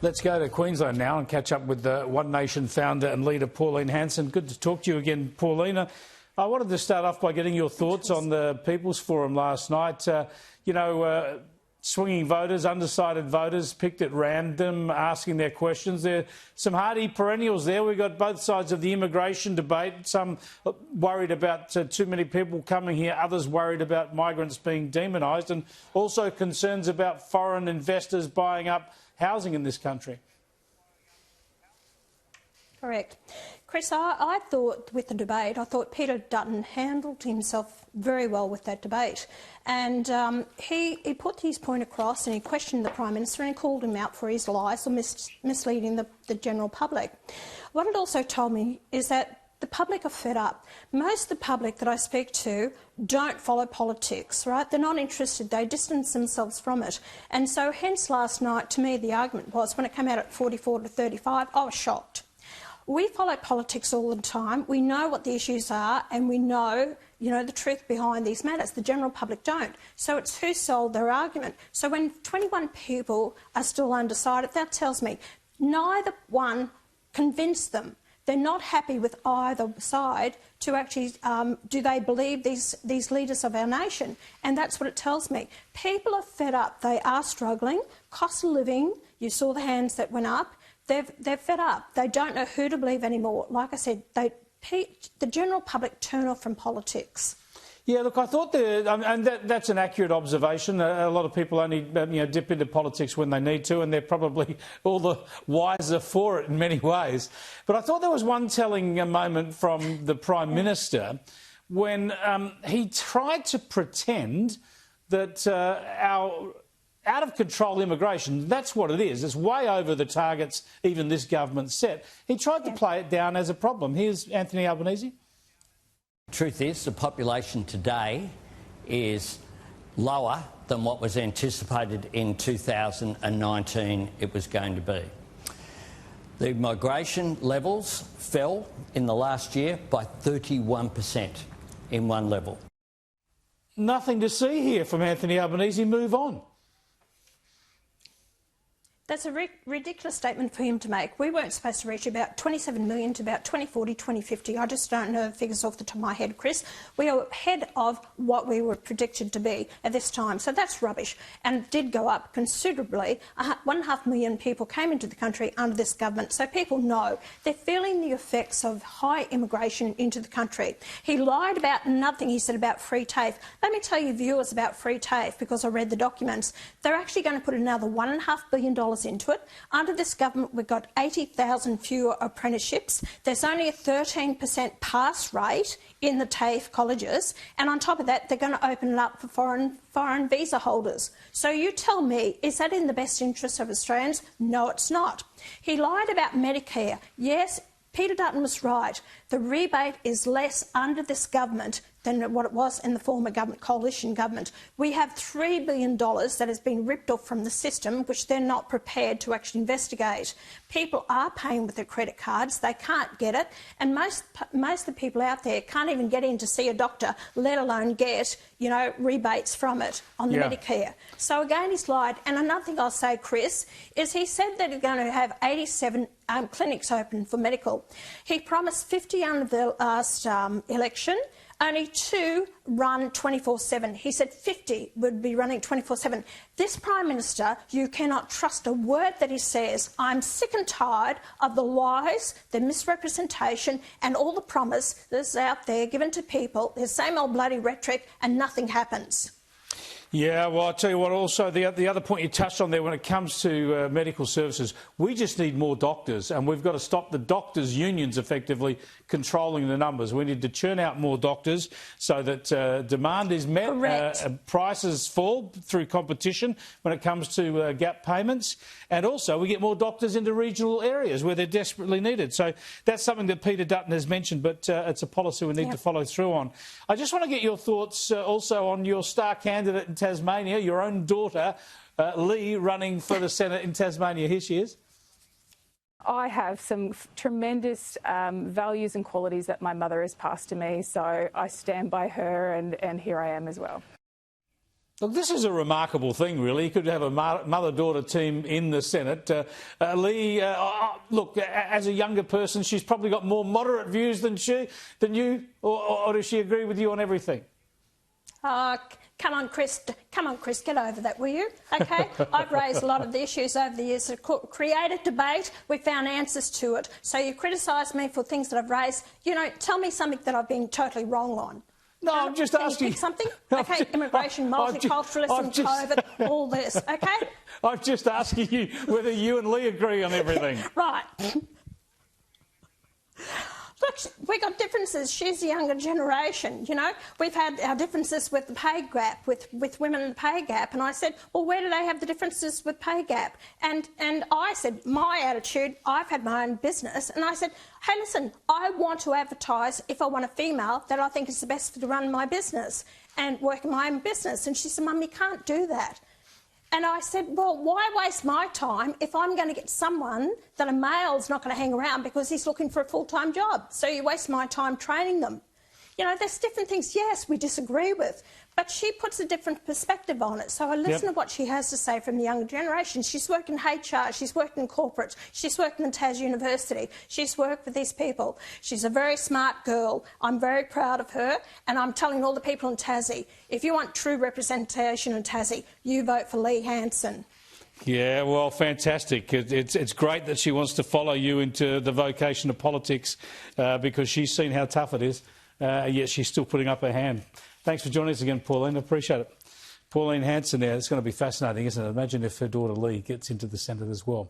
Let's go to Queensland now and catch up with the One Nation founder and leader, Pauline Hanson. Good to talk to you again, Pauline. I wanted to start off by getting your thoughts on the People's Forum last night. Swinging voters, undecided voters picked at random, asking their questions. There are some hardy perennials there. We've got both sides of the immigration debate, some worried about too many people coming here, others worried about migrants being demonised, and also concerns about foreign investors buying up housing in this country. Correct. Chris, I thought with the debate, I thought Peter Dutton handled himself very well with that debate. And he put his point across and he questioned the Prime Minister and he called him out for his lies or misleading the general public. What it also told me is that the public are fed up. Most of the public that I speak to don't follow politics, right? They're not interested. They distance themselves from it. And so hence last night, to me, the argument was when it came out at 44 to 35, I was shocked. We follow politics all the time. We know what the issues are and we know, the truth behind these matters. The general public don't. So it's who sold their argument. So when 21 people are still undecided, that tells me neither one convinced them. They're not happy with either side to actually, do they believe these leaders of our nation? And that's what it tells me. People are fed up. They are struggling. Cost of living, you saw the hands that went up. They're fed up. They don't know who to believe anymore. Like I said, the general public turn off from politics. Yeah, look, I thought that's an accurate observation. A lot of people only dip into politics when they need to, and they're probably all the wiser for it in many ways. But I thought there was one telling moment from the Prime Minister when he tried to pretend that our out-of-control immigration, that's what it is. It's way over the targets even this government set. He tried to play it down as a problem. Here's Anthony Albanese. The truth is the population today is lower than what was anticipated in 2019 it was going to be. The migration levels fell in the last year by 31% in one level. Nothing to see here from Anthony Albanese. Move on. That's a ridiculous statement for him to make. We weren't supposed to reach about 27 million to about 2040, 2050. I just don't know the figures off the top of my head, Chris. We are ahead of what we were predicted to be at this time. So that's rubbish. And it did go up considerably. 1.5 million people came into the country under this government. So people know they're feeling the effects of high immigration into the country. He lied about nothing he said about free TAFE. Let me tell you, viewers, about free TAFE, because I read the documents. They're actually going to put another $1.5 billion into it. Under this government, we've got 80,000 fewer apprenticeships. There's only a 13% pass rate in the TAFE colleges, and on top of that, they're going to open it up for foreign visa holders. So you tell me, is that in the best interest of Australians? No, it's not. He lied about Medicare. Yes, Peter Dutton was right. The rebate is less under this government than what it was in the former government, coalition government. We have $3 billion that has been ripped off from the system, which they're not prepared to actually investigate. People are paying with their credit cards. They can't get it. And most of the people out there can't even get in to see a doctor, let alone get, rebates from it on the Medicare. So again, he's lied. And another thing I'll say, Chris, is he said that he's going to have 87 clinics open for medical. He promised 50 under the last election. Only 2 run 24/7. He said 50 would be running 24/7. This Prime Minister, you cannot trust a word that he says. I'm sick and tired of the lies, the misrepresentation and all the promises out there given to people. The same old bloody rhetoric and nothing happens. Yeah, well, I'll tell you what, also, the other point you touched on there when it comes to medical services, we just need more doctors, and we've got to stop the doctors' unions effectively controlling the numbers. We need to churn out more doctors so that demand is met, prices fall through competition when it comes to gap payments, and also we get more doctors into regional areas where they're desperately needed. So that's something that Peter Dutton has mentioned, but it's a policy we need to follow through on. I just want to get your thoughts also on your star candidate in Tasmania, your own daughter, Lee, running for the Senate in Tasmania. Here she is. I have some tremendous values and qualities that my mother has passed to me, so I stand by her, and here I am as well. Look, this is a remarkable thing, really. You could have a mother-daughter team in the Senate. Lee, look, as a younger person, she's probably got more moderate views than you, or does she agree with you on everything? Come on, Chris, get over that, will you? OK? I've raised a lot of the issues over the years. Created debate, we found answers to it. So you criticise me for things that I've raised. You know, tell me something that I've been totally wrong on. No, I'm just asking. You pick something? OK, immigration, multiculturalism, COVID, all this, OK? I'm just asking you whether you and Lee agree on everything. Right. Look, we've got differences. She's the younger generation, you know. We've had our differences with the pay gap, with women and the pay gap. And I said, well, where do they have the differences with pay gap? And I said, my attitude, I've had my own business. And I said, hey, listen, I want to advertise, if I want a female, that I think is the best to run my business and work in my own business. And she said, Mum, you can't do that. And I said, well, why waste my time if I'm going to get someone that a male's not going to hang around because he's looking for a full-time job? So you waste my time training them. You know, there's different things, yes, we disagree with, but she puts a different perspective on it. So I listen to what she has to say from the younger generation. She's worked in HR, she's worked in corporate, she's worked in Tas University, she's worked with these people. She's a very smart girl. I'm very proud of her, and I'm telling all the people in Tassie, if you want true representation in Tassie, you vote for Lee Hanson. Yeah, well, fantastic. It's great that she wants to follow you into the vocation of politics because she's seen how tough it is. Yet she's still putting up her hand. Thanks for joining us again, Pauline. I appreciate it. Pauline Hanson there. It's going to be fascinating, isn't it? Imagine if her daughter Lee gets into the Senate as well.